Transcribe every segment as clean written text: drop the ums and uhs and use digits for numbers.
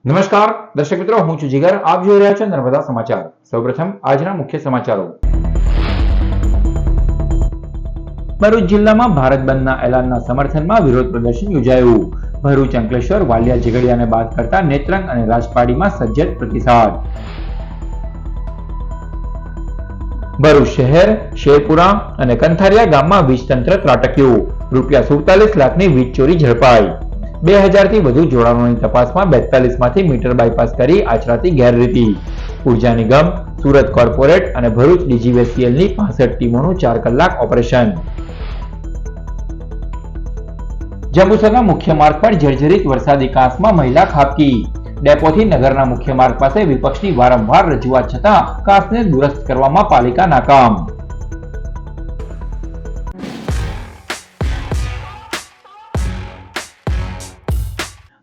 નમસ્કાર દર્શક મિત્રો, હું છું જીગર. આપ જોઈ રહ્યા છો નર્મદા સમાચાર. સૌપ્રથમ આજના મુખ્ય સમાચારો. ભરૂચ જિલ્લામાં ભારત બંધના એલાનના સમર્થનમાં વિરોધ પ્રદર્શન યોજાયું. ભરૂચ, અંકલેશ્વર, વાલિયા, ઝઘડિયાને બાદ કરતા નેત્રંગ અને રાજપાડીમાં સજ્જડ પ્રતિસાદ. ભરૂચ શહેર, શેરપુરા અને કંથારિયા ગામમાં વીજ તંત્ર ત્રાટક્યું. ₹47 લાખની વીજ ચોરી ઝડપાઈ. 2000 થી વધુ જોડાણોની તપાસમાં 42 માંથી મીટર બાયપાસ કરી આચરાતી ગેરરીતિ. ઉર્જા નિગમ, સુરત કોર્પોરેટ અને ભરૂચ ડીજીવીસીએલની 65 ટીમોનું 4 કલાક ઓપરેશન. જંબુસરના મુખ્ય માર્ગ પર જર્જરિત વરસાદી કાંસમાં મહિલા ખાબકી. ડેપોથી નગરના મુખ્ય માર્ગ પાસે વિપક્ષની વારંવાર રજૂઆત છતાં કાંસને દુરસ્ત કરવામાં પાલિકા નાકામ.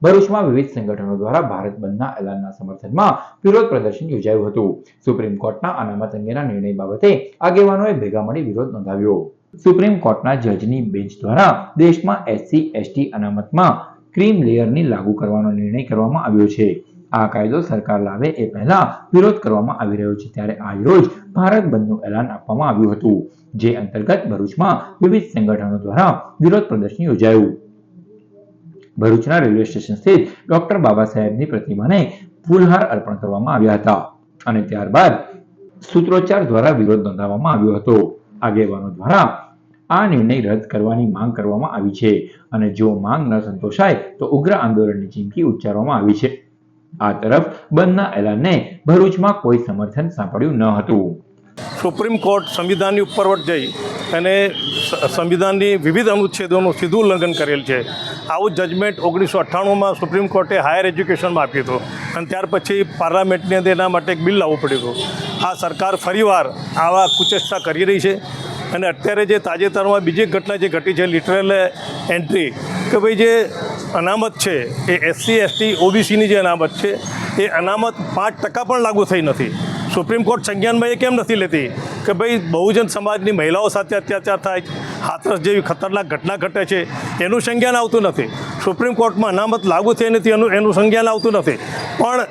ભરૂચમાં વિવિધ સંગઠનો દ્વારા ભારત બંધના એલાનના સમર્થનમાં વિરોધ પ્રદર્શન યોજાયું હતું. સુપ્રીમ કોર્ટના અનામત અંગેના નિર્ણય બાબતે આગેવાનોએ ભેગા મળી વિરોધ નોંધાવ્યો. સુપ્રીમ કોર્ટના જજની બેન્ચ દ્વારા દેશમાં SC/ST અનામતમાં ક્રીમ લેયરની લાગુ કરવાનો નિર્ણય કરવામાં આવ્યો છે. આ કાયદો સરકાર લાવે એ પહેલા વિરોધ કરવામાં આવી રહ્યો છે, ત્યારે આજ રોજ ભારત બંધનું એલાન આપવામાં આવ્યું હતું, જે અંતર્ગત ભરૂચમાં વિવિધ સંગઠનો દ્વારા વિરોધ પ્રદર્શન યોજાયું. ભરૂચના રેલવે સ્ટેશન સ્થિત ડોક્ટર બાબા સાહેબની પ્રતિમાને ફૂલહાર અર્પણ કરવામાં આવ્યા હતા અને ત્યારબાદ સૂત્રોચ્ચાર દ્વારા વિરોધ નોંધાવવામાં આવ્યો હતો. આગેવાનો દ્વારા આ નિર્ણય રદ કરવાની માંગ કરવામાં આવી છે અને જો માંગ ન સંતોષાય તો ઉગ્ર આંદોલનની ચીમકી ઉચ્ચારવામાં આવી છે. આ તરફ બંધના એલાનને ભરૂચમાં કોઈ સમર્થન સાંપડ્યું ન હતું. સુપ્રીમ કોર્ટ સંવિધાનની ઉપરવટ જઈ અને સંવિધાનની વિવિધ અનુચ્છેદોનું સીધું ઉલ્લંઘન કરેલ છે. આવું જજમેન્ટ 1998માં સુપ્રીમ કોર્ટે હાયર એજ્યુકેશનમાં આપ્યું હતું અને ત્યાર પછી પાર્લામેન્ટની અંદર એના માટે એક બિલ લાવવું પડ્યું હતું. આ સરકાર ફરીવાર આવા કુચેષ્ટા કરી રહી છે અને અત્યારે જે તાજેતરમાં બીજી ઘટના જે ઘટી છે, લિટરલ એન્ટ્રી, કે ભાઈ જે અનામત છે એ SC/ST OBCની જે અનામત છે એ અનામત 5% પણ લાગુ થઈ નથી. સુપ્રીમ કોર્ટ સંજ્ઞાનમાં એ કેમ નથી લેતી કે ભાઈ બહુજન સમાજની મહિલાઓ સાથે અત્યાચાર થાય, હાથરસ જેવી ખતરનાક ઘટના ઘટે છે, એનું સંજ્ઞાન આવતું નથી. સુપ્રીમ કોર્ટમાં અનામત લાગુ થઈ નથી એનું સંજ્ઞાન આવતું નથી. પણ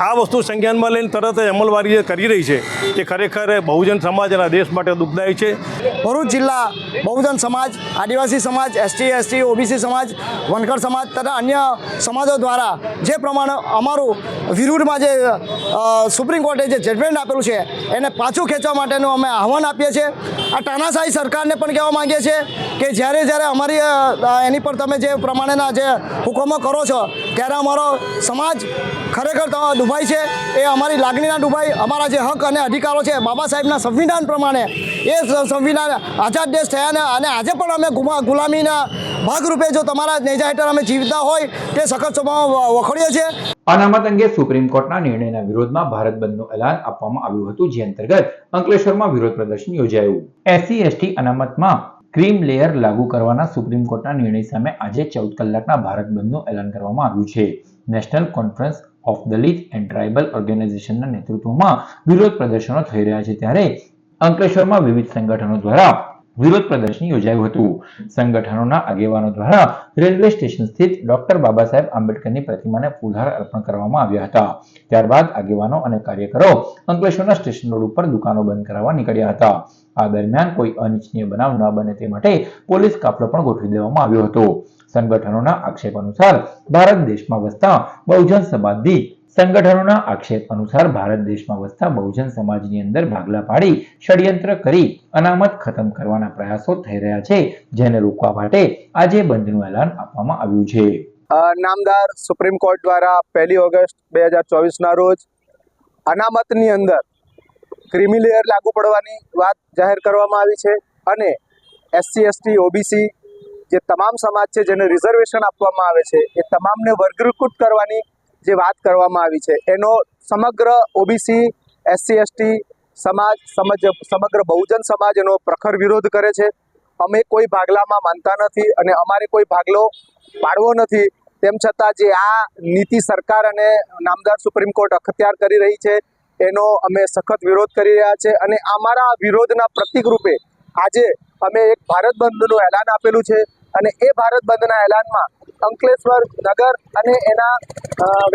આ વસ્તુ સંજ્ઞાનમાં લઈને તરત જ અમલવારી જે કરી રહી છે એ ખરેખર બહુજન સમાજ અને દેશ માટે દુઃખદાયી છે. ભરૂચ જિલ્લા બહુજન સમાજ, આદિવાસી સમાજ, SC/ST OBC સમાજ, વનકર સમાજ તથા અન્ય સમાજો દ્વારા જે પ્રમાણે અમારું વિરુદ્ધમાં જે સુપ્રીમ કોર્ટે જે જજમેન્ટ આપેલું છે એને પાછું ખેંચવા માટેનું અમે આહવાન આપીએ છીએ. આ તાનાશાહી સરકારને પણ કહેવા માંગીએ છીએ કે જ્યારે અમારી એની પર તમે જે પ્રમાણેના જે હુકમો કરો છો ત્યારે અમારો સમાજ ખરેખર ડૂબાય છે. એ અમારી લાગણીના ડૂબાય, અમારા જે હક અને અધિકારો છે બાબા સાહેબના સંવિધાન પ્રમાણે એ સંવિધાન આઝાદ દેશ થયા અને આજે પણ અમે ગુલામીના ભાગરૂપે જો તમારા નેજા હેઠળ અમે જીવતા હોય તે સખત સ્વભાવ વખોડીએ છીએ. અનામત અંગે સુપ્રીમ કોર્ટના નિર્ણયના વિરોધમાં ભારત બંધનું એલાન આપવામાં આવ્યું હતું, જે અંતર્ગત અંકલેશ્વરમાં વિરોધ પ્રદર્શન યોજાયું. SC/ST અનામતમાં ક્રીમ લેયર લાગુ કરવાના સુપ્રીમ કોર્ટના નિર્ણય સામે આજે 14 કલાકના ભારત બંધનું એલાન કરવામાં આવ્યું છે. National conference of Dalit and tribal ઓર્ગેનાઇઝેશનના નેતૃત્વમાં વિરોધ પ્રદર્શનો થઈ રહ્યા છે, ત્યારે અંકલેશ્વરમાં વિવિધ સંગઠનો દ્વારા વિરોધ પ્રદર્શન યોજાયું હતું. સંગઠનોના આગેવાનો દ્વારા રેલવે સ્ટેશન સ્થિત ડોક્ટર બાબા સાહેબ આંબેડકરની પ્રતિમાને ફૂલહાર અર્પણ કરવામાં આવ્યા હતા. ત્યારબાદ આગેવાનો અને કાર્યકરો અંકલેશ્વરના સ્ટેશન રોડ ઉપર દુકાનો બંધ કરાવવા નીકળ્યા હતા. આ દરમિયાન કોઈ અનિચ્છનીય બનાવ ન બને તે માટે પોલીસ કાફલો પણ ગોઠવી દેવામાં આવ્યો હતો. સંગઠનોના આક્ષેપ અનુસાર ભારત દેશમાં વસતા બહુજન સમાજની અંદર ભાગલા પાડી ષડયંત્ર કરી અનામત ખતમ કરવાના પ્રયાસો થઈ રહ્યા છે, જેને રોકવા માટે આજે બંધનું એલાન આપવામાં આવ્યું છે. નામદાર સુપ્રીમ કોર્ટ દ્વારા 1 ઓગસ્ટ 2024ના રોજ અનામતની અંદર ક્રીમી લેયર લાગુ પડવાની વાત જાહેર કરવામાં આવી છે અને SC/ST OBC જે તમામ સમાજ છે જેને રિઝર્વેશન આપવામાં આવે છે એ તમામને વર્ગીકૃત કરવાની જે વાત કરવામાં આવી છે એનો સમગ્ર OBC SC/ST સમાજ સમગ્ર બહુજન સમાજ એનો પ્રખર વિરોધ કરે છે. અમે કોઈ ભાગલામાં માનતા નથી અને અમારે કોઈ ભાગલો પાડવો નથી. તેમ છતાં જે આ નીતિ સરકાર અને નામદાર સુપ્રીમ કોર્ટ અખત્યાર કરી રહી છે એનો અમે સખત વિરોધ કરી રહ્યા છે અને અમારા વિરોધના પ્રતીક રૂપે આજે અમે એક ભારત બંધનું એલાન આપેલું છે અને એ ભારત બંધના એલાનમાં અંકલેશ્વર નગર અને એના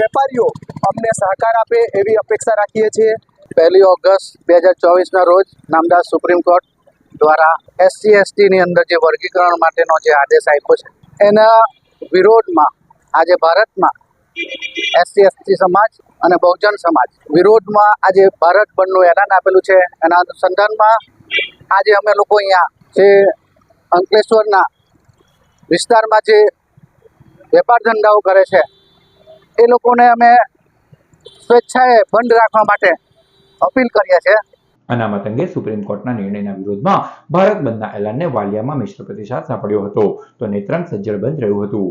વેપારીઓ અમને સહકાર આપે એવી અપેક્ષા રાખીએ છીએ. 1 ઓગસ્ટ 2024ના રોજ નામદાર સુપ્રીમ કોર્ટ દ્વારા SC/STની અંદર જે વર્ગીકરણ માટેનો જે આદેશ આપ્યો છે એના વિરોધમાં આજે ભારતમાં SC/ST સમાજ અને બહુજન સમાજ વિરોધમાં આજે ભારત બંધનું એલાન આપેલું છે. એના અનુસંધાનમાં આજે અમે લોકો અહીંયા જે અંકલેશ્વરના વિસ્તારમાં જે વેપાર ધંધાઓ કરે છે એ લોકોને અમે સ્વેચ્છાએ બંધ રાખવા માટે અપીલ કરીએ છીએ. અનામત અંગે સુપ્રીમ કોર્ટના નિર્ણયના વિરોધમાં ભારત બંધના એલાનને વાલિયામાં મિશ્ર પ્રતિસાદ સાંપડ્યો હતો, તો નેત્રંગ સજ્જડ બંધ રહ્યું હતું.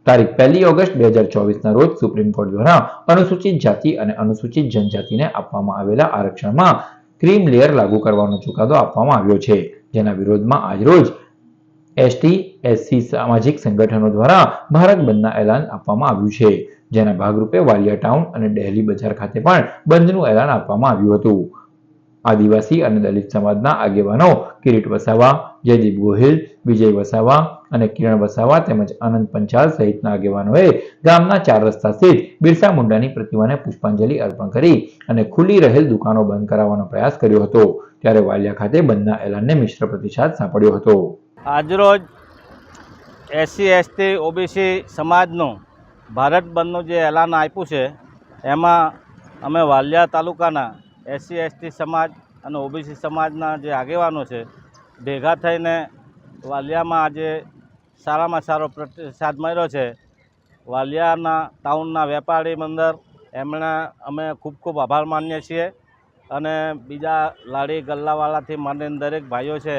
તારીખ 1 ઓગસ્ટ 2024ના રોજ સુપ્રીમ કોર્ટ દ્વારા અનુસૂચિત જાતિ અને અનુસૂચિત જનજાતિને આપવામાં આવેલા આરક્ષણમાં ક્રીમ લેયર લાગુ કરવાનો ચુકાદો આપવામાં આવ્યો છે, જેના વિરોધમાં આજરોજ ST/SC સામાજિક સંગઠનો દ્વારા ભારત બંધના એલાન આપવામાં આવ્યું છે, જેના ભાગરૂપે વાલિયા ટાઉન અને દહેલી બજાર ખાતે પણ બંધનું એલાન આપવામાં આવ્યું હતું. આદિવાસી અને દલિત સમાજના આગેવાનો કિરીટ વસાવા, જયદીપ ગોહિલ, વિજય વસાવા અને કિરણ વસાવા તેમજ આનંદ પંચાલ સહિતના આગેવાનોએ ગામના 4 રસ્તા સ્થિત બિરસા મુંડાની પ્રતિમાને પુષ્પાંજલિ અર્પણ કરી અને ખુલ્લી રહેલ દુકાનો બંધ કરાવવાનો પ્રયાસ કર્યો હતો. ત્યારે વાલિયા ખાતે બંધના એલાનને મિશ્ર પ્રતિસાદ સાંપડ્યો હતો. આજરોજ SC/ST OBC સમાજનું ભારત બંધનું જે એલાન આપ્યું છે એમાં અમે વાલિયા તાલુકાના SC/ST સમાજ અને OBC સમાજના જે આગેવાનો છે ભેગા થઈને વાલિયામાં આજે સારામાં સારો પ્રતિસાદ મળ્યો છે. વાલિયાના ટાઉનના વેપારી મંડળ એમણે અમે ખૂબ ખૂબ આભાર માનીએ છીએ અને બીજા લારી ગલ્લાવાળાથી માંડીને દરેક ભાઈઓ છે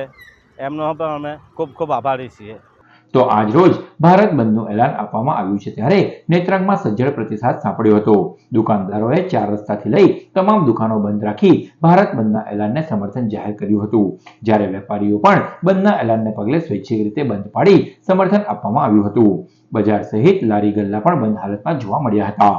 એમનો પણ અમે ખૂબ ખૂબ આભારી છીએ. તો આજ રોજ ભારત બંધનું એલાન આપવામાં આવ્યું છે ત્યારે નેત્રંગમાં સજ્જડ પ્રતિસાદ સાંપડ્યો હતો. દુકાનદારોએ 4 રસ્તાથી લઈ તમામ દુકાનો બંધ રાખી ભારત બંધના એલાનને સમર્થન જાહેર કર્યું હતું, જ્યારે વેપારીઓ પણ બંધના એલાનને પગલે સ્વૈચ્છિક રીતે બંધ પાડી સમર્થન આપવામાં આવ્યું હતું. બજાર સહિત લારી ગલ્લા પણ બંધ હાલતમાં જોવા મળ્યા હતા.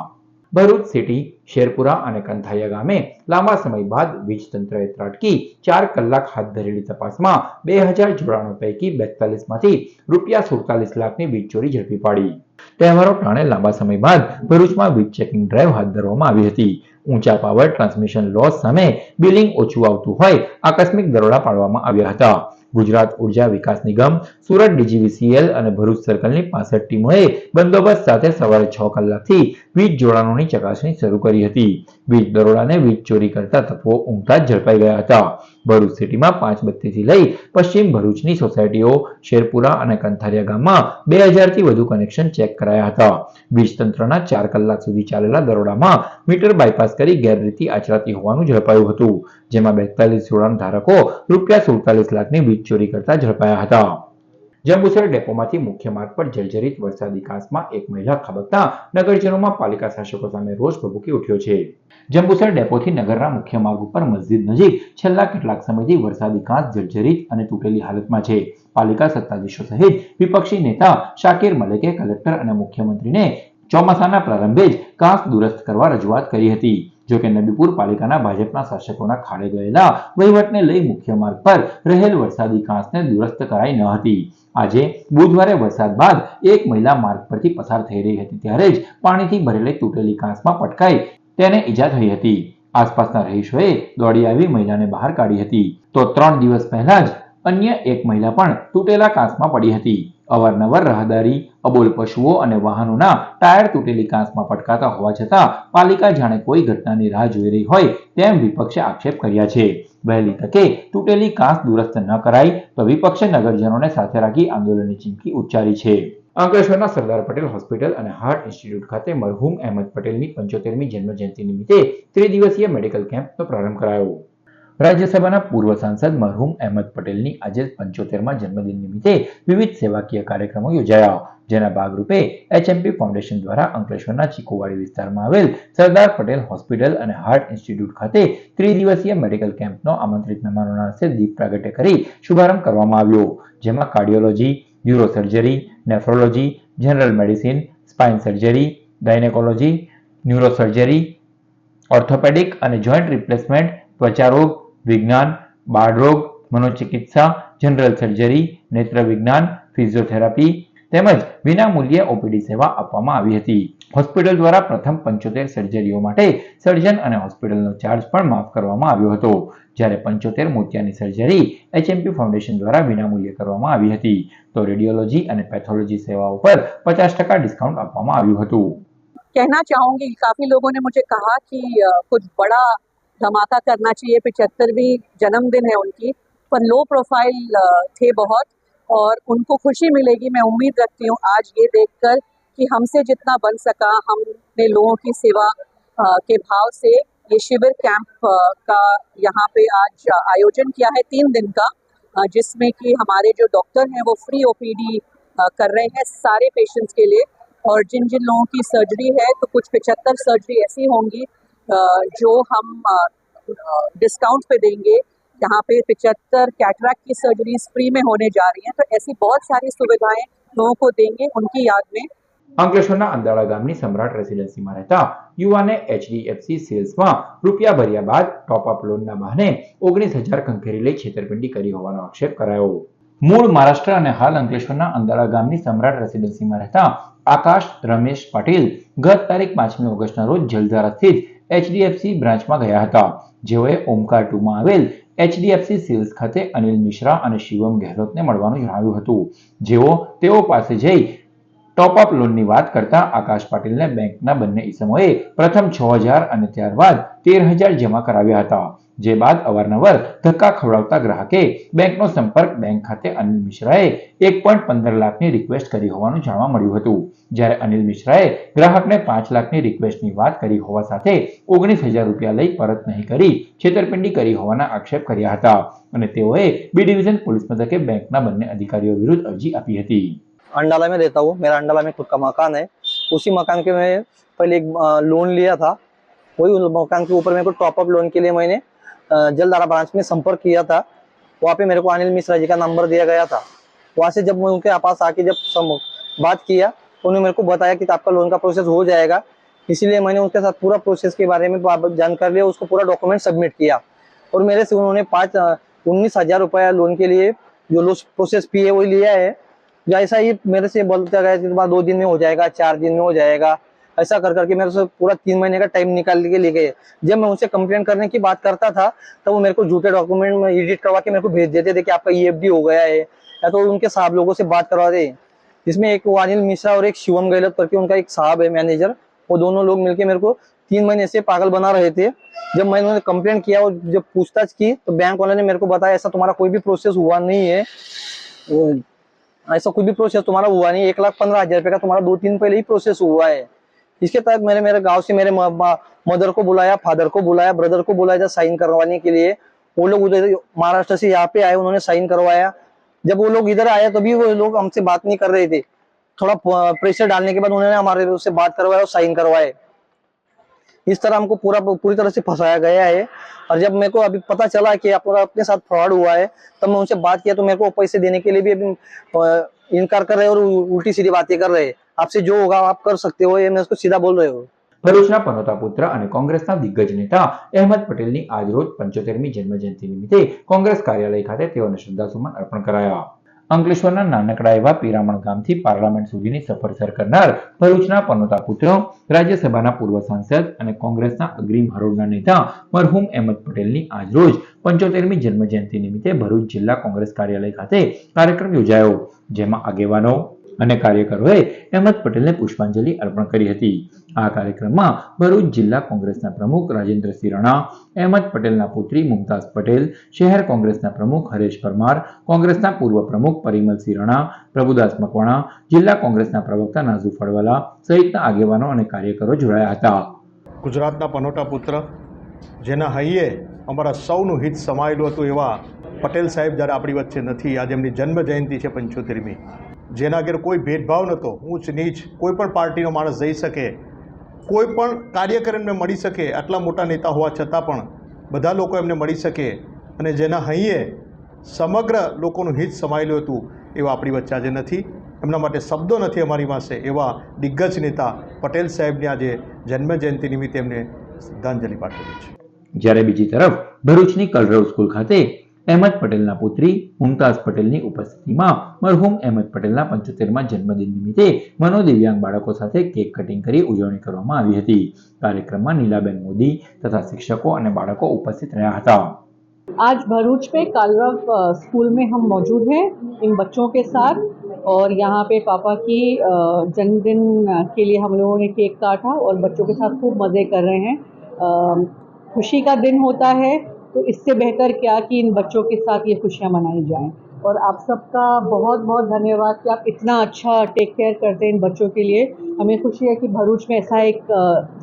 ભરૂચ સિટી, શેરપુરા અને કંથાયા ગામે લાંબા સમય બાદ વીજ તંત્રએ ત્રાટકી 4 કલાક હાથ ધરેલી તપાસમાં 2000 જોડાણો પૈકી 42માંથી ₹47 લાખની વીજ ચોરી ઝડપી પાડી. તહેવારો ટાણે લાંબા સમય બાદ ભરૂચમાં વીજ ચેકિંગ ડ્રાઈવ હાથ ધરવામાં આવી હતી. ઊંચા પાવર ટ્રાન્સમિશન લોસ સામે બિલિંગ ઓછું આવતું હોય આકસ્મિક દરોડા પાડવામાં આવ્યા હતા. ગુજરાત ઉર્જા વિકાસ નિગમ, સુરત DGVCL અને ભરૂચ સર્કલની 65 ટીમોએ બંદોબસ્ત સાથે સવારે 6 કલાકથી વીજ જોડાણોની ચકાસણી શરૂ કરી હતી. વીજ દરોડાને વીજ ચોરી કરતા તત્વો ઊંઘતા જ ઝડપાઈ ગયા હતા. ભરૂચ સિટીમાં 5 બત્તીથી લઈ પશ્ચિમ ભરૂચની સોસાયટીઓ, શેરપુરા અને કંથારિયા ગામમાં 2000થી વધુ કનેક્શન ચેક કરાયા હતા. વીજ તંત્રના 4 કલાક સુધી ચાલેલા દરોડામાં મીટર બાયપાસ કરી ગેરરીતિ આચરાતી હોવાનું ઝડપાયું હતું, જેમાં 42 જોડાણ ધારકો ₹47 લાખની વીજ ચોરી કરતા ઝડપાયા હતા. જંબુસર ડેપોમાંથી મુખ્ય માર્ગ પર જર્જરિત વરસાદી કાંસમાં એક મહિલા ખાબકતા નગરજનોમાં પાલિકા શાસકો સામે રોષ ભભૂકી ઉઠ્યો છે. જંબુસર ડેપોથી નગરના મુખ્ય માર્ગ ઉપર મસ્જિદ નજીક છેલ્લા કેટલાક સમયથી વરસાદી કાંસ જર્જરિત અને તૂટેલી હાલતમાં છે. પાલિકા સત્તાધીશો સહિત વિપક્ષી નેતા શાકિર મલેકે કલેક્ટર અને મુખ્યમંત્રીને ચોમાસાના પ્રારંભે જ કાંસ દુરસ્ત કરવા રજૂઆત કરી હતી. જોકે નબીપુર પાલિકાના ભાજપના શાસકોના ખાડે ગયેલા વહીવટને લઈ મુખ્ય માર્ગ પર રહેલ વરસાદી કાંસને દુરસ્ત કરાઈ ન હતી. આજે બુધવારે વરસાદ બાદ એક મહિલા માર્ગ પરથી પસાર થઈ રહી હતી ત્યારે જ પાણીથી ભરેલી તૂટેલી કાંસમાં પટકાઈ તેને ઈજા થઈ હતી. આસપાસના રહીશોએ દોડી આવી મહિલાને બહાર કાઢી હતી. તો 3 દિવસ પહેલા જ અન્ય એક મહિલા પણ તૂટેલા કાંસમાં પડી હતી. અવારનવાર રાહદારી, અબોલ પશુઓ અને વાહનોના ટાયર તૂટેલી કાંસમાં પટકાતા હોવા છતાં પાલિકા જાણે કોઈ ઘટનાની રાહ જોઈ રહી હોય તેમ વિપક્ષે આક્ષેપ કર્યા છે. વહેલી તકે તૂટેલી કાંસ દુરસ્ત ન કરાય તો વિપક્ષે નગરજનોને સાથે રાખી આંદોલનની ચીમકી ઉચ્ચારી છે. અંકલેશ્વરના સરદાર પટેલ હોસ્પિટલ અને હાર્ટ ઇન્સ્ટિટ્યૂટ ખાતે મરહુમ અહેમદ પટેલની 75મી જન્મજયંતિ નિમિત્તે ત્રિદિવસીય મેડિકલ કેમ્પનો પ્રારંભ કરાયો. રાજ્યસભાના પૂર્વ સાંસદ મરહુમ અહેમદ પટેલની આજે 75મા જન્મદિન નિમિત્તે વિવિધ સેવાકીય કાર્યક્રમો યોજાયા, જેના ભાગરૂપે HMP ફાઉન્ડેશન દ્વારા અંકલેશ્વરના ચીકુવાડી વિસ્તારમાં આવેલ સરદાર પટેલ હોસ્પિટલ અને હાર્ટ ઇન્સ્ટિટ્યૂટ ખાતે ત્રિદિવસીય મેડિકલ કેમ્પનો આમંત્રિત મહેમાનોના હસ્તે દીપ પ્રાગટ્ય કરી શુભારંભ કરવામાં આવ્યો, જેમાં cardiology, neurosurgery, nephrology, general medicine, spine surgery, gynaecology, neurosurgery, orthopaedic અને જોઇન્ટ રિપ્લેસમેન્ટ, ત્વચા રોગ, વિજ્ઞાન, બાળ રોગ, મનોચિકિત્સા, જનરલ સર્જરી, નેત્ર વિજ્ઞાન, ફિઝિયોથેરાપી તેમજ વિનામૂલ્યે ઓપીડી સેવા આપવામાં આવી હતી. હોસ્પિટલ દ્વારા પ્રથમ 75 સર્જરીઓ માટે સર્જન અને હોસ્પિટલનો ચાર્જ પણ માફ કરવામાં આવ્યો હતો, જ્યારે 75 મોતિયાની સર્જરી HMP ફાઉન્ડેશન દ્વારા વિનામૂલ્યે કરવામાં આવી હતી. તો રેડિયોલોજી અને પેથોलॉजी સેવાઓ पर 50% डिस्काउंट આપવામાં આવ્યું હતું. कहना चाहूँगी, काफ़ी लोगों ने मुझे कहा कि कुछ बड़ा धमाका करना चाहिए, 75वीं जन्मदिन है उनकी, पर लो प्रोफाइल थे बहुत और उनको खुशी मिलेगी मैं उम्मीद रखती हूँ आज ये देखकर कि हमसे जितना बन सका हमने लोगों की सेवा के भाव से ये शिविर कैंप का यहाँ पे आज आयोजन किया है 3 दिन का, जिसमें कि हमारे जो डॉक्टर हैं वो फ्री ओपीडी कर रहे हैं सारे पेशेंट्स के लिए, और जिन जिन लोगों की सर्जरी है तो कुछ 75 सर्जरी ऐसी होंगी जो हम डिस्काउंट पे देंगे. यहाँ पे 75 कैटरैक्ट की सर्जरीज फ्री में होने जा रही हैं, तो ऐसी बहुत सारी सुविधाएं लोगों को देंगे उनकी याद में. અંકલેશ્વરના અંદાળા ગામની સમ્રાટ રેસિડેન્સીમાં રહેતા યુવાને HDFC સેલ્સમાં રૂપિયા ભર્યા બાદ ટોપઅપ લોનના બહાને 19,000 ખંખેરી લઈ છેતરપિંડી કરી હોવાનો આક્ષેપ કરાયો. મૂળ મહારાષ્ટ્ર અને હાલ અંકલેશ્વરના અંદાળા ગામની સમ્રાટ રેસિડેન્સીમાં રહેતા આકાશ રમેશ પાટીલ ગત તારીખ 5મી ઓગસ્ટના રોજ જલધારા સ્થિત HDFC બ્રાન્ચમાં ગયા હતા, જેઓએ ઓમકાર 2માં આવેલ HDFC સેલ્સ ખાતે અનિલ મિશ્રા અને શિવમ ગેહલોતને મળવાનું જણાવ્યું હતું, જેઓ તેઓ પાસે જઈ ટોપઅપ લોનની વાત કરતા આકાશ પાટીલને બેંકના બંને ઈસમોએ પ્રથમ 6,000 અને ત્યારબાદ 13,000 જમા કરાવ્યા હતા, જે બાદ અવારનવાર ધક્કા ખવડાવતા ગ્રાહકે બેંકનો સંપર્ક બેંક ખાતે અનિલ મિશ્રાએ 1.15 લાખની રિક્વેસ્ટ કરી હોવાનું જાણવા મળ્યું હતું, જ્યારે અનિલ મિશ્રાએ ગ્રાહકને 5 લાખની રિક્વેસ્ટની વાત કરી હોવા સાથે 19,000 રૂપિયા લઈ પરત નહીં કરી છેતરપિંડી કરી હોવાના આક્ષેપ કર્યા હતા અને તેઓએ બી ડિવિઝન પોલીસ મથકે બેંકના બંને અધિકારીઓ વિરુદ્ધ અરજી આપી હતી. अंडाला में रहता हूँ, मेरा अंडाला में खुद का मकान है. उसी मकान के मैं पहले एक लोन लिया था, वही मकान के ऊपर मेरे को टॉपअप लोन के लिए मैंने जलधारा ब्रांच में संपर्क किया था. वहाँ पे मेरे को अनिल मिश्रा जी का नंबर दिया गया था. वहाँ से जब मैं उनके पास आके जब बात किया तो उन्होंने मेरे को बताया कि आपका लोन का प्रोसेस हो जाएगा, इसीलिए मैंने उनके साथ पूरा प्रोसेस के बारे में जानकारी लिया, उसको पूरा डॉक्यूमेंट सबमिट किया और मेरे से उन्होंने 19,000 रुपया लोन के लिए जो लोन प्रोसेस फी है वही लिया है. जैसा ही मेरे से बोलता गया कि 2 दिन में हो जाएगा, 4 दिन में हो जाएगा, ऐसा कर करके मेरे से पूरा 3 महीने का टाइम निकाल के ले गए. जब मैं उनसे कंप्लेंट करने की बात करता था तब वो मेरे को झूठे डॉक्यूमेंट में एडिट करवा के मेरे को भेज देते थे कि आपका EFD हो गया है, या तो उनके साहब लोगों से बात करवाते. इसमें एक अनिल मिश्रा और एक शिवम गहलोत करके उनका एक साहब है मैनेजर, वो दोनों लोग मिलके मेरे को 3 महीने से पागल बना रहे थे. जब मैंने उन्हें कंप्लेंट किया और जब पूछताछ की तो बैंक वाले ने मेरे को बताया ऐसा तुम्हारा कोई भी प्रोसेस हुआ नहीं है, ऐसा कोई भी प्रोसेस तुम्हारा हुआ नहीं, 1,15,000 रुपये का तुम्हारा 2-3 पहले ही प्रोसेस हुआ है. इसके तहत मैंने मेरे गांव से मेरे मदर को बुलाया, फादर को बुलाया, ब्रदर को बुलाया साइन करवाने के लिए. वो लोग उधर महाराष्ट्र से यहाँ पे आए, उन्होंने साइन करवाया. जब वो लोग इधर आए तभी वो लोग हमसे बात नहीं कर रहे थे, थोड़ा प्रेशर डालने के बाद उन्होंने हमारे से बात करवाया और साइन करवाए. इस तरह हमको पूरी तरह से फंसाया गया है. और जब मेरे को अभी पता चला कि अपने साथ फ्रॉड हुआ है तब मैं उनसे बात किया तो मेरे को पैसे देने के लिए भी अभी इनकार कर रहे और उल्टी सीधी बातें कर रहे. आपसे जो होगा आप कर सकते हो, ये मैं उसको सीधा बोल रहे हो. ભરૂચના પનોતા પુત્ર અને કોંગ્રેસના દિગ્ગજ નેતા અહેમદ પટેલની આજરોજ 75મી જન્મજયંતિ નિમિત્તે કોંગ્રેસ કાર્યાલય ખાતે તેઓને શ્રદ્ધાસુમન અર્પણ કરાયા. અંકલેશ્વરના નાનકડા એવા પીરામણ ગામથી પાર્લામેન્ટ સુધીની સફર સર કરનાર ભરૂચના પનોતા પુત્ર, રાજ્યસભાના પૂર્વ સાંસદ અને કોંગ્રેસના અગ્રીમ હરોળના નેતા મરહુમ અહેમદ પટેલની આજરોજ 75મી જન્મજયંતિ નિમિત્તે ભરૂચ જિલ્લા કોંગ્રેસ કાર્યાલય ખાતે કાર્યક્રમ યોજાયો, જેમાં આગેવાનો અને કાર્યકરોએ અહેમદ પટેલને પુષ્પાંજલિ અર્પણ કરી હતી. આ કાર્યક્રમમાં ભરૂચ જિલ્લા કોંગ્રેસના પ્રમુખ રાજેન્દ્રસિંહ રાણા, અહેમદ પટેલના પુત્રી મુમતાઝ પટેલ, શહેર કોંગ્રેસના પ્રમુખ હરેશ પરમાર, કોંગ્રેસના પૂર્વ પ્રમુખ પરિમલસિંહ રાણા, પ્રભુદાસ મકવાણા, જિલ્લા કોંગ્રેસના પ્રવક્તા નાઝુ ફળવાલા સહિતના આગેવાનો અને કાર્યકરો જોડાયા હતા. ગુજરાતના પનોટા પુત્ર જેના હૈયે અમારા સૌનું હિત સમાયેલું હતું એવા પટેલ સાહેબ જ્યારે આપણી વચ્ચે નથી, આજે એમની જન્મ જયંતિ છે 75મી, જેના આગળ કોઈ ભેદભાવ નહોતો, ઊંચ નીચ, કોઈ પણ પાર્ટીનો માણસ જઈ શકે, કોઈ પણ કાર્યકર એમને મળી શકે, આટલા મોટા નેતા હોવા છતાં પણ બધા લોકો એમને મળી શકે અને જેના હૈયે સમગ્ર લોકોનું હિત સમાયેલું હતું એવા આપણી વચ્ચે આજે નથી. એમના માટે શબ્દો નથી અમારી પાસે, એવા દિગ્ગજ નેતા પટેલ સાહેબની આજે જન્મજયંતિ નિમિત્તે એમને શ્રદ્ધાંજલિ પાઠવી છે. જ્યારે બીજી તરફ ભરૂચની કલરવ સ્કૂલ ખાતે અહેમદ પટેલના પુત્રી મુમતાઝ પટેલની ઉપસ્થિતિમાં મરહુમ અહેમદ પટેલના 75મા જન્મદિન નિમિત્તે મનોદિવ્યાંગ બાળકો સાથે કેક કટિંગ કરી ઉજવણી કરવામાં આવી હતી। કાર્યક્રમમાં નીલાબેન મોદી તથા શિક્ષકો અને બાળકો ઉપસ્થિત રહ્યા હતા। आज भरूच में कालरव स्कूल में हम मौजूद हैं इन बच्चों के साथ और यहाँ पे पापा की जन्मदिन के लिए हम लोगों ने केक काटा और बच्चों के साथ खूब मज़े कर रहे हैं। खुशी का दिन होता है तो इससे बेहतर क्या कि इन बच्चों के साथ ये खुशियाँ मनाई जाएं। और आप सबका बहुत बहुत धन्यवाद कि आप इतना अच्छा टेक केयर करते हैं इन बच्चों के लिए। हमें खुशी है कि भरूच में ऐसा एक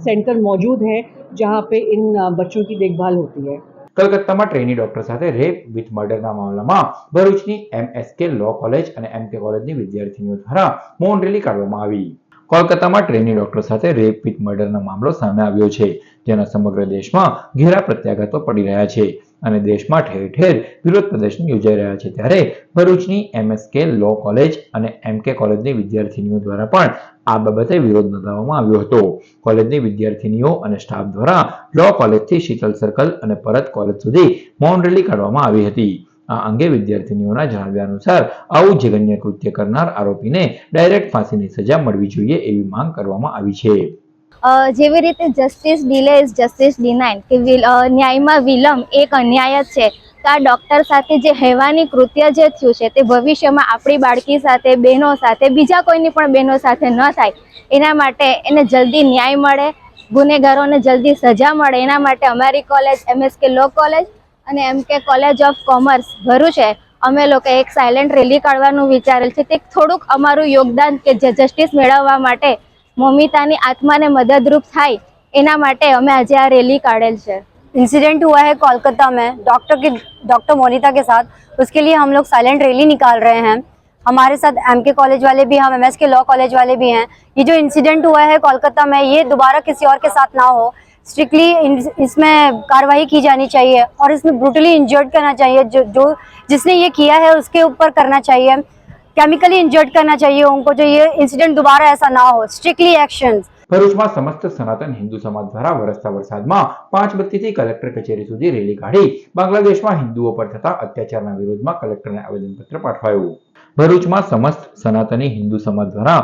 सेंटर मौजूद है जहाँ पे इन बच्चों की देखभाल होती है। કલકત્તામાં ટ્રેની ડોક્ટર સાથે રેપ વિથ મર્ડરના મામલામાં ભરૂચની MSK લો કોલેજ અને MK કોલેજની વિદ્યાર્થીનીઓ દ્વારા મૌન રેલી કાઢવામાં આવી। કોલકાતામાં ટ્રેની ડોક્ટર સાથે રેપ વિથ મર્ડરનો મામલો સામે આવ્યો છે, જેના સમગ્ર દેશમાં ઘેરા પ્રત્યાઘાતો પડી રહ્યા છે અને દેશમાં ઠેર ઠેર વિરોધ પ્રદર્શન યોજાઈ રહ્યા છે। ત્યારે ભરૂચની MSK લો કોલેજ અને MK કોલેજની વિદ્યાર્થીનીઓ દ્વારા પણ આ બાબતે વિરોધ નોંધાવવામાં આવ્યો હતો। કોલેજની વિદ્યાર્થીનીઓ અને સ્ટાફ દ્વારા લો કોલેજથી શીતલ સર્કલ અને પરત કોલેજ સુધી મૌન રેલી કાઢવામાં આવી હતી। આ અંગે વિદ્યાર્થીનીઓના જણાવ્યા અનુસાર આવું જઘન્ય કૃત્ય કરનાર આરોપીને ડાયરેક્ટ ફાંસીની સજા મળવી જોઈએ એવી માંગ કરવામાં આવી છે। જેવી રીતે justice delay is justice denied કે ન્યાયમાં વિલંબ એક અન્યાય જ છે, તો આ ડૉક્ટર સાથે જે હેવાની કૃત્ય જે થયું છે તે ભવિષ્યમાં આપણી બાળકી સાથે, બહેનો સાથે, બીજા કોઈની પણ બહેનો સાથે ન થાય એના માટે એને જલ્દી ન્યાય મળે, ગુનેગારોને જલ્દી સજા મળે એના માટે અમારી કોલેજ MSK લો કોલેજ અને MK college of commerce Bharuch છે અમે લોકો એક સાયલેન્ટ રેલી કાઢવાનું વિચારેલ છે। તે થોડુંક અમારું યોગદાન કે જસ્ટિસ મેળવવા માટે મમિતાની આત્માને મદદરૂપ થાય એના માટે અમે આજે આ રેલી કાઢેલ છે। इंसिडेंट हुआ है कोलकाता में डॉक्टर मोनिता के साथ, उसके लिए हम लोग साइलेंट रैली निकाल रहे हैं। हमारे साथ MK कॉलेज वाले भी, हम MSK लॉ कॉलेज वाले भी हैं। ये जो इंसिडेंट हुआ है कोलकाता में, ये दोबारा किसी और के साथ ना हो, स्ट्रिक्टली इसमें कार्रवाई की जानी चाहिए और इसमें ब्रूटली इंजर्ड करना चाहिए। जो जिसने ये किया है उसके ऊपर करना चाहिए, केमिकली इंजर्ड करना चाहिए उनको, जो ये इंसिडेंट दोबारा ऐसा ना हो, स्ट्रिक्टली एक्शंस। ભરૂચમાં સમસ્ત સનાતન હિન્દુ સમાજ દ્વારા વરસતા વરસાદમાં 5 બત્તીથી કલેક્ટર કચેરી સુધી રેલી કાઢી બાંગ્લાદેશમાં હિન્દુઓ પર થતા અત્યાચારના વિરોધમાં કલેક્ટરને આવેદનપત્ર પાઠવાયું। ભરૂચમાં સમસ્ત સનાતની હિન્દુ સમાજ દ્વારા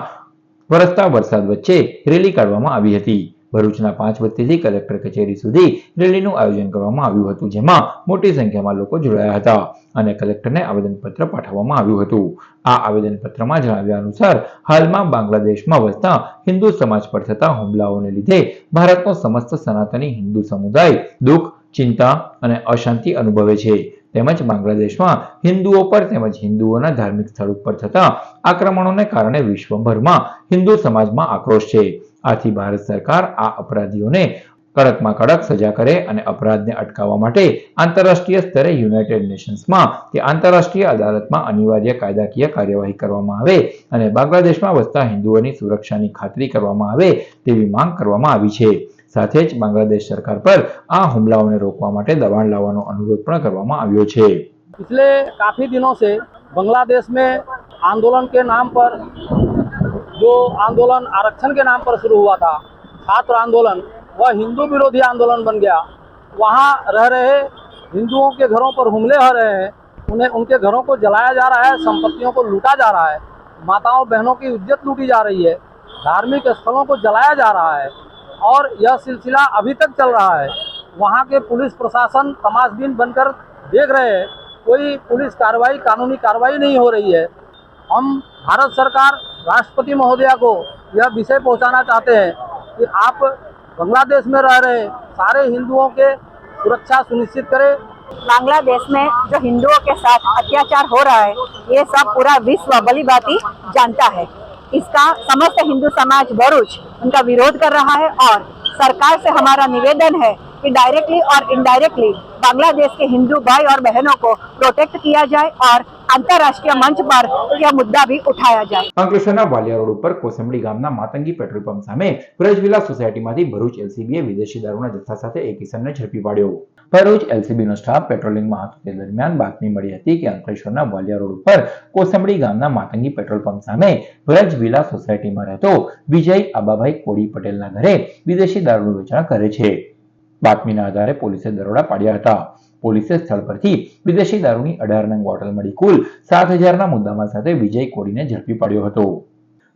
વરસતા વરસાદ વચ્ચે રેલી કાઢવામાં આવી હતી। ભરૂચના 5 બત્તીથી કલેક્ટર કચેરી સુધી રેલીનું આયોજન કરવામાં આવ્યું હતું, જેમાં મોટી સંખ્યામાં લોકો જોડાયા હતા અને કલેક્ટરને આવેદનપત્ર પાઠવવામાં આવ્યું હતું। આ આવેદનપત્રમાં જણાવ્યા અનુસાર હાલમાં બાંગ્લાદેશમાં વસતા હિન્દુ સમાજ પર થતા હુમલાઓને લીધે ભારતનો સમસ્ત સનાતની હિન્દુ સમુદાય દુઃખ, ચિંતા અને અશાંતિ અનુભવે છે। તેમજ બાંગ્લાદેશમાં હિન્દુઓ પર તેમજ હિન્દુઓના ધાર્મિક સ્થળ ઉપર થતા આક્રમણોને કારણે વિશ્વભરમાં હિન્દુ સમાજમાં આક્રોશ છે। આથી ભારત સરકાર આ અપરાધીઓને કડકમાં કડક સજા કરે અને અપરાધને અટકાવવા માટે આંતરરાષ્ટ્રીય સ્તરે યુનાઇટેડ નેશન્સમાં કે આંતરરાષ્ટ્રીય અદાલતમાં અનિવાર્ય કાયદાકીય કાર્યવાહી કરવામાં આવે અને બાંગ્લાદેશમાં વસતા હિન્દુઓની સુરક્ષાની ખાતરી કરવામાં આવે તેવી માંગ કરવામાં આવી છે। સાથે જ બાંગ્લાદેશ સરકાર પર આ હુમલાઓને रोकવા માટે દબાણ લાવવાનો અનુરોધ પણ કરવામાં આવ્યો છે। पिछले काफ़ी दिनों से बांग्लादेश में आंदोलन के नाम पर, जो आंदोलन आरक्षण के नाम पर शुरू हुआ था, छात्र आंदोलन, वह हिंदू विरोधी आंदोलन बन गया। वहाँ रह रहे हिंदुओं के घरों पर हमले हो रहे हैं, उन्हें उनके घरों को जलाया जा रहा है, संपत्तियों को लूटा जा रहा है, माताओं बहनों की इज्जत लूटी जा रही है, धार्मिक स्थलों को जलाया जा रहा है और यह सिलसिला अभी तक चल रहा है। वहाँ के पुलिस प्रशासन तमाशबीन बनकर देख रहे हैं, कोई पुलिस कार्रवाई, कानूनी कार्रवाई नहीं हो रही है। हम भारत सरकार, राष्ट्रपति महोदया को यह विषय पहुँचाना चाहते हैं कि आप बांग्लादेश में रह रहे सारे हिंदुओं के सुरक्षा सुनिश्चित करें। बांग्लादेश में जो हिंदुओं के साथ अत्याचार हो रहा है, ये सब पूरा विश्व भली भांति जानता है। इसका समस्त हिंदू समाज भरूच उनका विरोध कर रहा है और सरकार से हमारा निवेदन है कि डायरेक्टली और इनडायरेक्टली बांग्लादेश के हिंदू भाई और बहनों को प्रोटेक्ट किया जाए और अंतर्राष्ट्रीय मंच पर यह मुद्दा भी उठाया जाए। અંકલેશ્વરના વાલિયા રોડ ઉપર કોસંબડી ગામના માતંગી પેટ્રોલ પંપ સામે વ્રજવિલા સોસાયટીમાંથી ભરૂચ LCBએ વિદેશી દારૂના જથ્થા સાથે એક ઇસમને ઝડપી પાડ્યો। ભરૂચ LCBનો સ્ટાફ પેટ્રોલિંગમાં હતો તે દરમિયાન બાતમી મળી હતી કે અંકલેશ્વરના વાલિયા રોડ ઉપર કોસંબડી ગામના માતંગી પેટ્રોલ પંપ સામે વ્રજવિલા સોસાયટીમાં રહેતો વિજય આબાભાઈ કોડી પટેલના ઘરે વિદેશી દારૂનું વેચાણ કરે છે। બાતમીના આધારે પોલીસે દરોડા પાડ્યા હતા। પોલીસે સ્થળ પરથી વિદેશી દારૂની 18 નંગ બોટલ મળી કુલ 7,000ના મુદ્દામાલ સાથે વિજય કોડીને ઝડપી પાડ્યો હતો.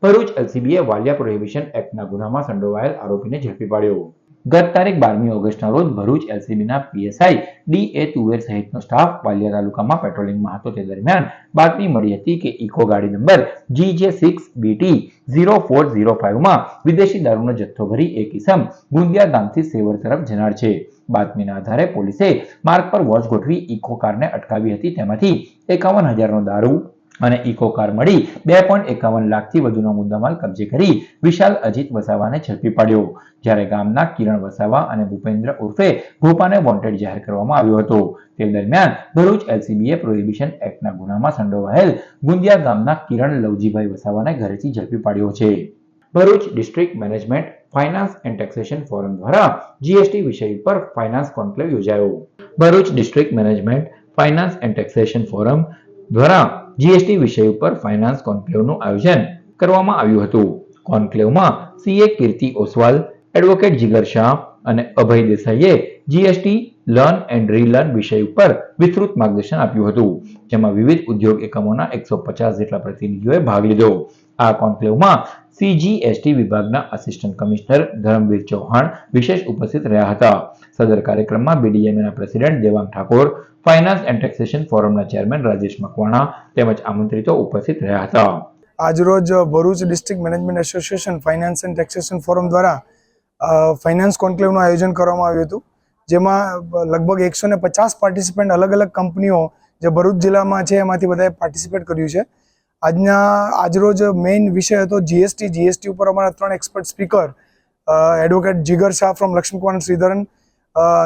ભરૂચ એલસીબીએ વાલિયા પ્રોહિબિશન એક્ટના ગુનામાં સંડોવાયેલ આરોપીને ઝડપી પાડ્યો. ગત તારીખ 12મી ઓગસ્ટના રોજ ભરૂચ એલસીબીના પીએસઆઈ ડી.એ. તુવેર સહિતનો સ્ટાફ વાલિયા તાલુકામાં પેટ્રોલિંગમાં હતો. તે દરમિયાન બાતમી મળી હતી કે ઇકો ગાડી નંબર GJ6BT0405માં વિદેશી દારૂનો જથ્થો ભરી એક ઇસમ ગુંદિયા ગામથી સેવર તરફ જનાર છે. બાતમીના આધારે પોલીસે માર્ગ પર વોચ ગોઠવી ઇકો કારને અટકાવી હતી. તેમાંથી 51,000નો દારૂ અને ઇકો કાર મળી 2.51 લાખથી વધુનો મુદ્દામાલ કબજે કરી વિશાલ અજીત વસાવાને ઝડપી પાડ્યો. જ્યારે ગામના કિરણ વસાવા અને ભૂપેન્દ્ર ઉર્ફે ભોપાને વોન્ટેડ જાહેર કરવામાં આવ્યો હતો. તે દરમિયાન ભરૂચ એલસીબીએ પ્રોહિબિશન એક્ટના ગુનામાં સંડોવાયેલ ગુંદિયા ગામના કિરણ લવજીભાઈ વસાવાને ઘરેથી ઝડપી પાડ્યો છે. Bharuch district management finance and taxation forum દ્વારા જીએસટી વિષય પર ફાઇનાન્સ કોન્ક્લેવ યોજાયો. Bharuch district management finance and taxation forum દ્વારા જીએસટી વિષય ઉપર ફાઇનાન્સ કોન્ક્લેવનું આયોજન કરવામાં આવ્યું હતું. કોન્ક્લેવમાં સીએ કીર્તિ ઓસવાલ, એડવોકેટ જીગર શાહ અને અભય દેસાઈએ જીએસટી લર્ન એન્ડ રીલર્ન વિષય ઉપર વિસ્તૃત માર્ગદર્શન આપ્યું હતું. જેમાં વિવિધ ઉદ્યોગ એકમોના 150 જેટલા પ્રતિનિધિઓએ ભાગ લીધો. આ કોન્ક્લેવમાં સીજીએસટી વિભાગના આસિસ્ટન્ટ કમિશનર ધર્મવીર ચૌહાણ વિશેષ ઉપસ્થિત રહ્યા હતા. સદર કાર્યક્રમમાં બીડીએમએના president Devang Thakor, finance and taxation ફોરમના ચેરમેન રાજેશ મકવાણા તેમજ આમંત્રિતો ઉપસ્થિત રહ્યા હતા. આજરોજ Bharuch district management association finance and taxation forum દ્વારા ફાઇનાન્સ કોન્ક્લેવનું આયોજન કરવામાં આવ્યું હતું. જેમાં લગભગ 150 પાર્ટિસિપન્ટ અલગ અલગ કંપનીઓ જે ભરૂચ જિલ્લામાં છે એમાંથી બધાએ પાર્ટિસિપેટ કર્યું છે. આજરોજ મેઇન વિષય હતો જીએસટી ઉપર અમારા 3 expert speaker advocate Jigar Shah from Lakshmikumar Sridharan,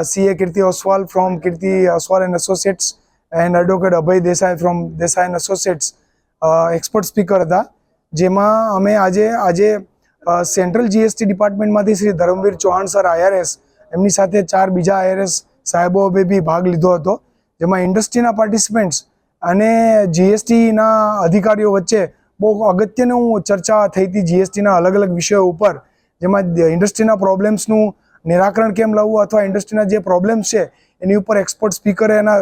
CA Kirti Oswal from Kirti Oswal and associates and advocate Abhay Desai from Desai and associates expert speaker હતા. જેમાં અમે આજે સેન્ટ્રલ જીએસટી ડિપાર્ટમેન્ટમાંથી શ્રી ધર્મવીર ચૌહાણ સર IRS, એમની સાથે 4 બીજા IRS સાહેબોએ બી ભાગ લીધો હતો. જેમાં ઇન્ડસ્ટ્રીના પાર્ટિસિપન્ટ્સ અને જીએસટીના અધિકારીઓ વચ્ચે બહુ અગત્યનું ચર્ચા થઈ હતી જીએસટીના અલગ અલગ વિષયો ઉપર. જેમાં ઇન્ડસ્ટ્રીના પ્રોબ્લેમ્સનું નિરાકરણ કેમ લાવવું અથવા ઇન્ડસ્ટ્રીના જે પ્રોબ્લેમ્સ છે એની ઉપર એક્સપર્ટ સ્પીકરે એના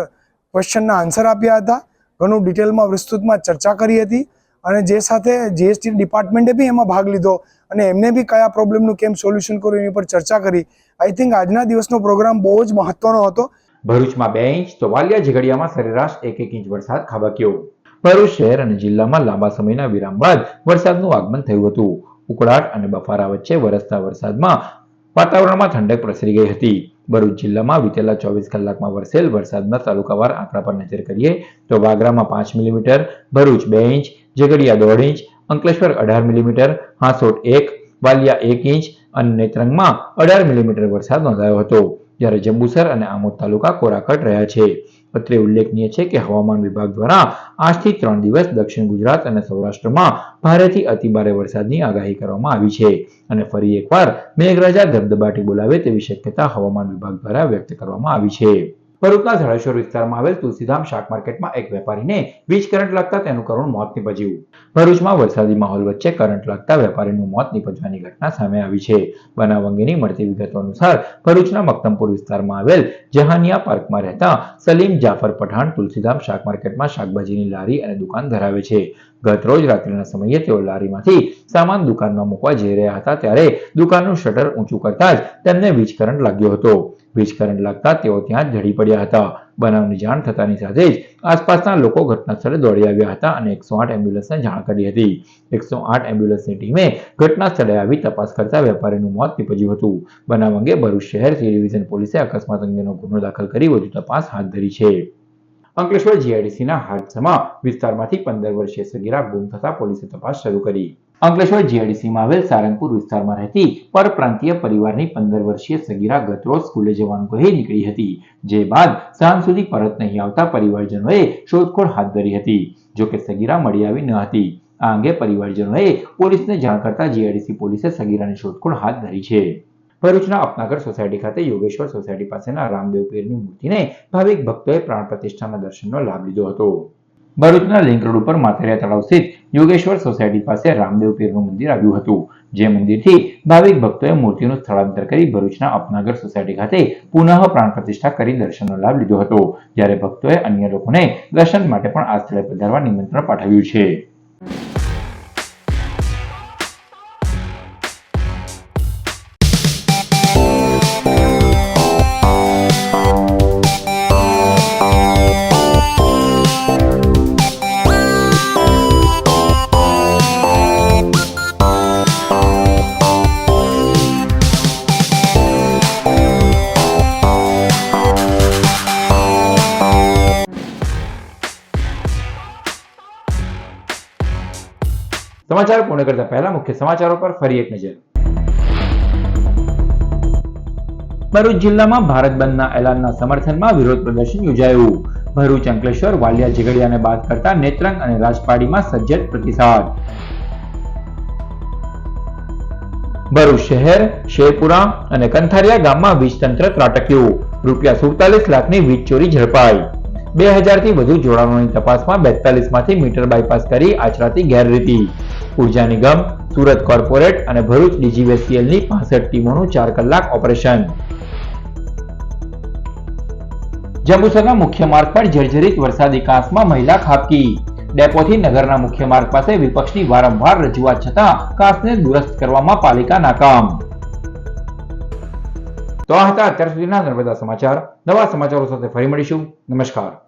ક્વેશ્ચનના આન્સર આપ્યા હતા. ઘણું ડિટેલમાં વિસ્તૃતમાં ચર્ચા કરી હતી અને જે સાથે જીએસટી ડિપાર્ટમેન્ટે બી એમાં ભાગ લીધો અને એમને બી કયા પ્રોબ્લેમનું કેમ સોલ્યુશન કરવું એની પર ચર્ચા કરી. આઈ થિંક આજના દિવસનો પ્રોગ્રામ બહુ જ મહત્વનો હતો. ભરૂચમાં 2 ઇંચ તો વાલિયા ઝઘડિયામાં સરેરાશ 1 ઇંચ વરસાદ ખાબક્યો. ભરૂચ શહેર અને જિલ્લામાં લાંબા સમયના વિરામ બાદ વરસાદનું આગમન થયું હતું. ઉકળાટ અને બફારા વચ્ચે વરસતા વરસાદમાં વાતાવરણમાં ઠંડક પ્રસરી ગઈ હતી. ભરૂચ જિલ્લામાં વિતેલા 24 કલાકમાં વરસેલ વરસાદના તાલુકાવાર આંકડા પર નજર કરીએ તો વાગરામાં 5 millimetre, Bharuch 2 inch, Jhagadia 1.5 inch, Ankleshwar 18 millimetre, Hansot 1, Valia 1 inch અને નેત્રંગમાં 18 મિલીમીટર વરસાદ નોંધાયો હતો. જ્યારે જંબુસર અને આમોદ તાલુકા કોરાકટ રહ્યા છે. અત્રે ઉલ્લેખનીય છે કે હવામાન વિભાગ દ્વારા આજથી 3 દિવસ દક્ષિણ ગુજરાત અને સૌરાષ્ટ્રમાં ભારેથી અતિભારે વરસાદની આગાહી કરવામાં આવી છે અને ફરી એકવાર મેઘરાજા ધબધબાટી બોલાવે તેવી શક્યતા હવામાન વિભાગ દ્વારા વ્યક્ત કરવામાં આવી છે. ભરૂચના ધળેશ્વર વિસ્તારમાં આવેલ તુલસીધામ શાક માર્કેટમાં એક વેપારીને વીજ કરંટ લાગતા તેનું કરુણ મોત નીપજ્યું. ભરૂચમાં વરસાદી માહોલ વચ્ચે કરંટ લાગતા વેપારીનું મોત નીપજવાની ઘટના સામે આવી છે. બનાવ અંગેની મળતી વિગતો અનુસાર ભરૂચના મક્તમપુર વિસ્તારમાં આવેલ જહાનિયા પાર્કમાં રહેતા સલીમ જાફર પઠાણ તુલસીધામ શાક માર્કેટમાં શાકભાજીની લારી અને દુકાન ધરાવે છે. ગત રોજ રાત્રિના સમયે તેઓ લારીમાંથી સામાન દુકાનમાં મૂકવા જઈ રહ્યા હતા ત્યારે દુકાનનું શટર ઊંચું કરતા જ તેમને વીજ કરંટ લાગ્યો હતો. વીજ કરંટ લાગતા તેઓ ત્યાં જ ઢળી પડ્યા હતા. બનાવની જાણ થતાની સાથે જ આસપાસના લોકો ઘટના સ્થળે દોડી આવ્યા હતા અને 108 એમ્બ્યુલન્સને જાણ કરી હતી. 108 એમ્બ્યુલન્સની ટીમે ઘટના સ્થળે આવી તપાસ કરતા વેપારીનું મોત નીપજ્યું હતું. બનાવ અંગે ભરૂચ શહેર સી ડિવિઝન પોલીસે અકસ્માત અંગેનો ગુનો દાખલ કરી વધુ તપાસ હાથ ધરી છે. અંકલેશ્વર જીઆઈડીસીના હાડસમા વિસ્તારમાંથી 15 વર્ષીય સગીરા ગુમ થતા પોલીસે તપાસ શરૂ કરી. અંકલેશ્વર જીઆઈડીસીમાં આવેલ સારંગપુર વિસ્તારમાં રહેતી પરપ્રાંતીય પરિવારની 15 વર્ષીય સગીરા ગતરોજ સ્કૂલે જવાનું કહી નીકળી હતી. જે બાદ સાંજ સુધી પરત નહીં આવતા પરિવારજનોએ શોધખોળ હાથ ધરી હતી. જોકે સગીરા મળી આવી ન હતી. આ અંગે પરિવારજનોએ પોલીસને જાણ કરતા જીઆઈડીસી પોલીસે સગીરાની શોધખોળ હાથ ધરી છે. ભરૂચના અપનાગર સોસાયટી ખાતે યોગેશ્વર સોસાયટી પાસેના રામદેવ પીરની મૂર્તિને ભાવિક ભક્તોએ પ્રાણ પ્રતિષ્ઠાના દર્શનનો લાભ લીધો હતો. ભરૂચના લિંક રોડ ઉપર માથેરિયા તળાવ સ્થિત યોગેશ્વર સોસાયટી પાસે રામદેવ પીરનું મંદિર આવ્યું હતું. જે મંદિરથી ભાવિક ભક્તોએ મૂર્તિનું સ્થળાંતર કરી ભરૂચના અપનાગર સોસાયટી ખાતે પુનઃ પ્રાણ પ્રતિષ્ઠા કરી દર્શનનો લાભ લીધો હતો, જ્યારે ભક્તોએ અન્ય લોકોને દર્શન માટે પણ આ સ્થળે પધારવા નિમંત્રણ પાઠવ્યું છે. સમાચાર પૂર્ણ કરતા પહેલા મુખ્ય સમાચારો પર ફરી એક નજર. ભરૂચ જિલ્લામાં ભારત બંધના એલાનના સમર્થનમાં વિરોધ પ્રદર્શન યોજાયું. ભરૂચ, અંકલેશ્વર, વાલિયા, ઝઘડિયાને બાદ કરતા નેત્રંગ અને રાજપાડીમાં સજ્જડ પ્રતિસાદ. ભરૂચ શહેર, શેરપુરા અને કંથારિયા ગામમાં વીજ તંત્ર ત્રાટક્યું. ₹47 લાખની વીજ ચોરી ઝડપાઈ. 2000 થી વધુ જોડાણોની તપાસમાં 42 માંથી મીટર બાયપાસ કરી આચરાતી ગેરરીતિ. ઉર્જા નિગમ, સુરત કોર્પોરેટ અને ભરૂચ ડીજીવીસીએલની 65 ટીમોનું 4 કલાક ઓપરેશન. જંબુસરના મુખ્ય માર્ગ પર જર્જરિત વરસાદી કાંસમાં મહિલા ખાબકી. ડેપોથી નગરના મુખ્ય માર્ગ પાસે વિપક્ષની વારંવાર રજૂઆત છતાં કાંસને દુરસ્ત કરવામાં પાલિકા નાકામ. તો આ હતા અત્યાર સુધીના નર્મદા સમાચાર. નવા સમાચારો સાથે ફરી મળીશું. નમસ્કાર.